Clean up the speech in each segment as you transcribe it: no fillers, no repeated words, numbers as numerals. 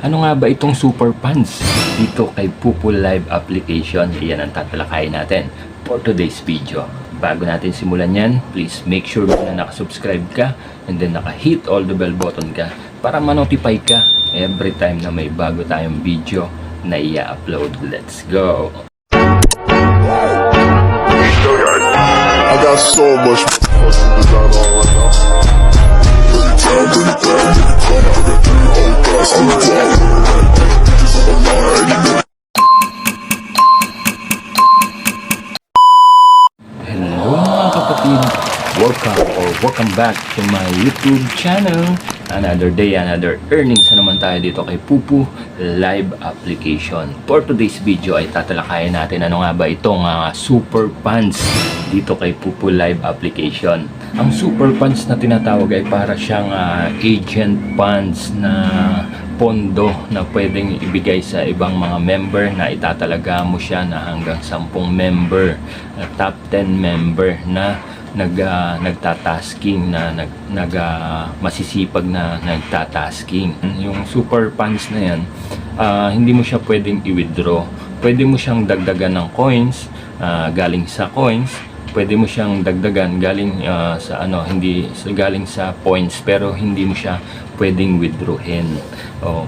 Ano nga ba itong super funds dito kay Pupu Live application? Iyan ang tatalakayin natin for today's video. Bago natin simulan yan, please make sure na nakasubscribe ka and then naka-hit all the bell button ka para ma-notify ka every time na may bago tayong video na i-upload. Let's go! I got so much fucking design on right now. Hello mga kapatid! Welcome back to my YouTube channel. Another day, another earnings na naman tayo dito kay Pupu Live application. For today's video ay tatalakayin natin ano nga ba itong super funds dito kay Pupu Live application. Ang super funds na tinatawag ay para siyang agent funds na pondo na pwedeng ibigay sa ibang mga member na itatalaga mo siya na hanggang 10 member, top 10 member na nagtatasking na masisipag na nagtatasking. Yung super funds na yan, hindi mo siya pwedeng i-withdraw. Pwede mo siyang dagdagan ng coins, galing sa coins. Pwede mo siyang dagdagan galing sa hindi galing sa points, pero hindi mo siya pwedeng withdrawin.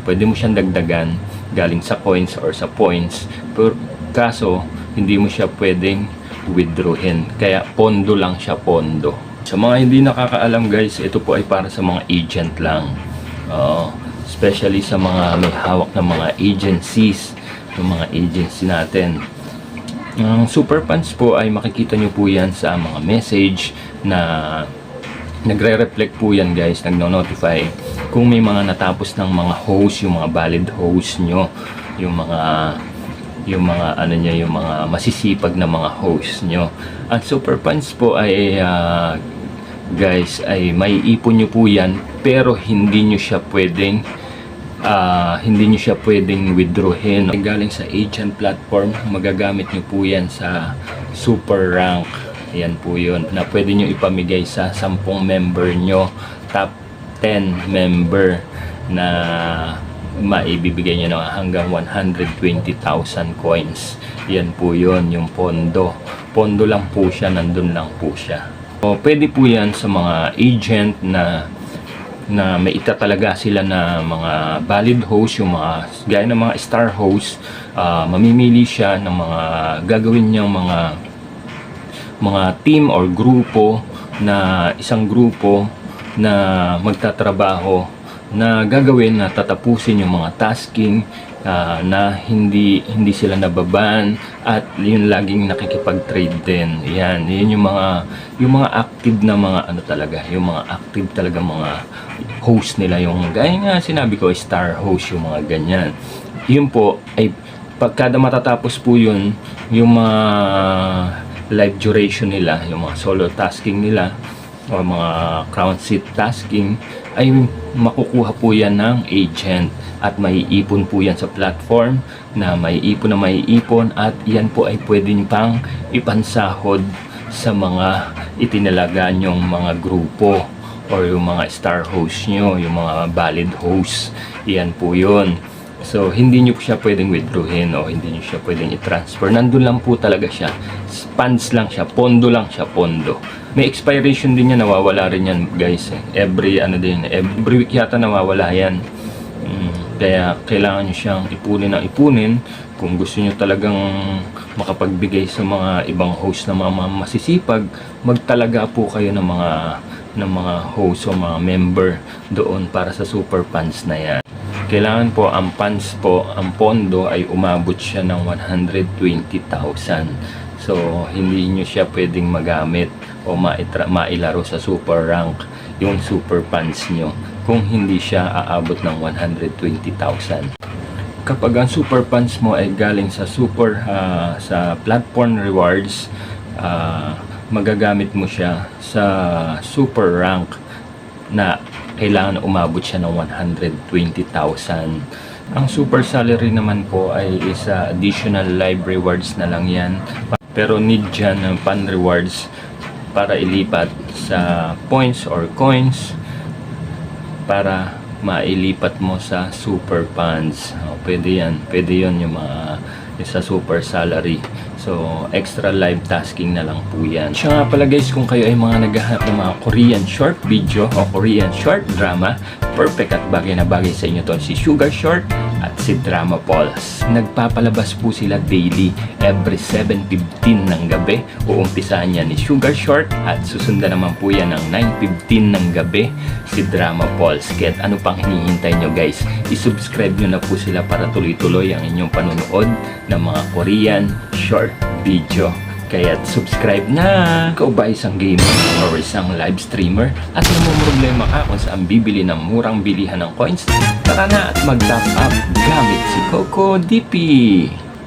Pwede mo siyang dagdagan galing sa coins or sa points, pero kaso hindi mo siya pwedeng withdrawin. Kaya pondo lang siya, pondo. Sa mga hindi nakakaalam guys, ito po ay para sa mga agent lang. Especially sa mga may hawak ng mga agencies, yung mga agency natin. Ang super funds po ay makikita nyo po yan sa mga message na nagre-reflect po yan guys, nagno-notify kung may mga natapos ng mga host, yung mga valid host nyo, yung mga masisipag na mga host nyo. Ang super funds po ay guys, ay may ipon nyo po yan, pero hindi nyo siya pwedeng withdrawin. Galing sa agent platform, magagamit nyo po yan sa super rank. Yan po yun, na pwede nyo ipamigay sa 10 member nyo, top 10 member na maibibigay nyo na hanggang 120,000 coins. Yan po yun, yung pondo. Pondo lang po siya, nandun lang po siya. Pwede po yan sa mga agent na may itatalaga sila na mga valid host, yung mga gaya ng mga star host. Mamimili siya ng mga gagawin niyang mga team or grupo, na isang grupo na magtatrabaho na gagawin na tatapusin yung mga tasking na hindi sila nababan, at yun laging nakikipag-trade din. Yan yung mga active na mga yung mga active talaga mga host nila, yung gaya nga sinabi ko, star host, yung mga ganyan. Yun po ay pagkada matatapos po yun, yung mga live duration nila, yung mga solo tasking nila o mga crown seat tasking, ay makukuha po yan ng agent at maiipon po yan sa platform na maiipon, at yan po ay pwede nyo pang ipansahod sa mga itinalaga nyong mga grupo or yung mga star host nyo, yung mga valid host. Yan po yun. So hindi nyo siya pwedeng withdrawin o hindi nyo siya pwedeng i-transfer. Nandun lang po talaga siya. Funds lang siya, pondo lang siya, pondo. May expiration din yan, nawawala rin yan guys. Every week yata nawawala yan. Kaya kailangan nyo siyang ipunin kung gusto nyo talagang makapagbigay sa mga ibang host na mga masisipag. Magtalaga po kayo ng mga host o mga member doon para sa super funds na yan. Kailangan po ang funds po, ang pondo ay umabot siya ng 120,000. So hindi nyo siya pwedeng magamit o mailaro sa super rank, yung super funds nyo, kung hindi siya aabot ng 120,000. Kapag ang super funds mo ay galing sa sa platform rewards, magagamit mo siya sa super rank na kailangan umabot siya ng 120,000. Ang super salary naman po ay isa additional live rewards na lang yan, pero need dyan ng pan rewards para ilipat sa points or coins para mailipat mo sa super funds. Pwede yan. Pwede yun yung mga sa super salary. So, extra live tasking na lang po yan. Siya nga pala guys, kung kayo ay mga naghahanap ng mga Korean short video o Korean short drama, perfect at bagay na bagay sa inyo to si Sugar Short at si Drama Pulse. Nagpapalabas po sila daily every 7:15 ng gabi. Uumpisahan yan ni Sugar Short at susundan naman po yan ng 9:15 ng gabi si Drama Pulse. Kaya ano pang hinihintay nyo guys? I-subscribe nyo na po sila para tuloy-tuloy ang inyong panunood ng mga Korean short video. Kaya subscribe na! Ikaw ba isang gamer or isang live streamer at namumroblema ka kung saan bibili ng murang bilihan ng coins? Tara na at mag-top up gamit si Coco DP!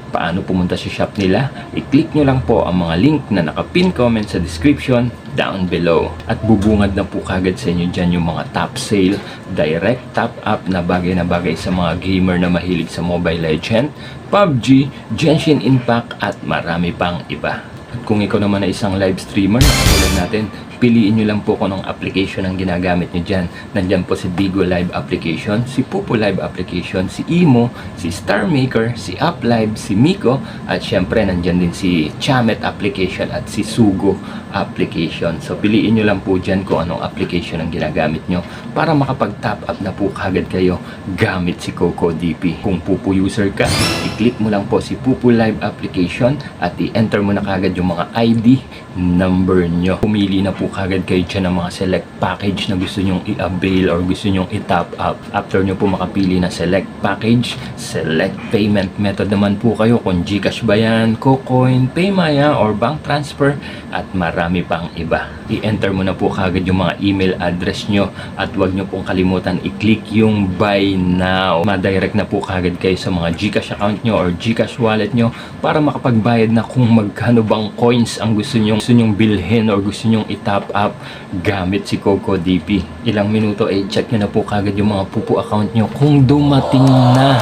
Paano pumunta sa shop nila? I-click nyo lang po ang mga link na naka-pin comment sa description down below. At bubungad na po kagad sa inyo dyan yung mga top sale, direct top up na bagay sa mga gamer na mahilig sa Mobile Legend, PUBG, Genshin Impact at marami pang iba. At kung ikaw naman ay isang live streamer na katulad natin, piliin nyo lang po kung anong application ang ginagamit nyo dyan. Nandyan po si Bigo Live application, si Pupo Live application, si Imo, si Star Maker, si UpLive, si Miko, at syempre nandyan din si Chamet application at si Sugo application. So piliin nyo lang po dyan kung anong application ang ginagamit nyo para makapag-top up na po kagad kayo gamit si Coco DP. Kung Pupo user ka, i-click mo lang po si Pupo Live application at i-enter mo na kagad yung mga ID number nyo. Pumili na po kagad kayo dyan ng mga select package na gusto nyong i-avail or gusto nyong i-top up. After nyo po makapili na select package, select payment method naman po kayo kung GCash ba yan, Kucoin, Paymaya, or bank transfer at marami pang iba. I-enter mo na po kagad yung mga email address nyo at huwag nyo pong kalimutan i-click yung buy now. Ma-direct na po kagad kayo sa mga GCash account nyo or GCash wallet nyo para makapagbayad na kung magkano bang coins ang gusto nyong bilhin or gusto nyong i-top up gamit si Coco DP. Ilang minuto check nyo na po kagad yung mga Pupo account nyo kung dumating na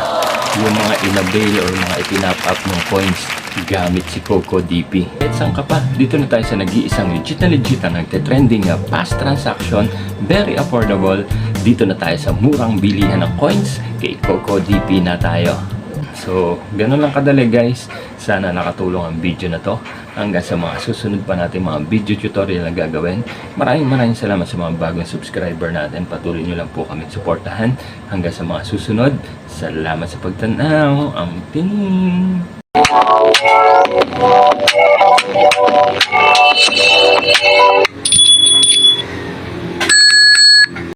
yung mga in-avail or mga itinop up ng coins gamit si Coco DP. At saan ka pa? Dito na tayo sa nag-iisang legit na nagte-trending na fast transaction, very affordable. Dito na tayo sa murang bilihan ng coins kay Coco DP na tayo. So, ganun lang kadali guys. Sana nakatulong ang video na to. Hanggang sa mga susunod pa natin mga video tutorial na gagawin. Maraming salamat sa mga bagong subscriber natin. Patuloy nyo lang po kami suportahan. Hanggang sa mga susunod. Salamat sa pagtanaw. Ang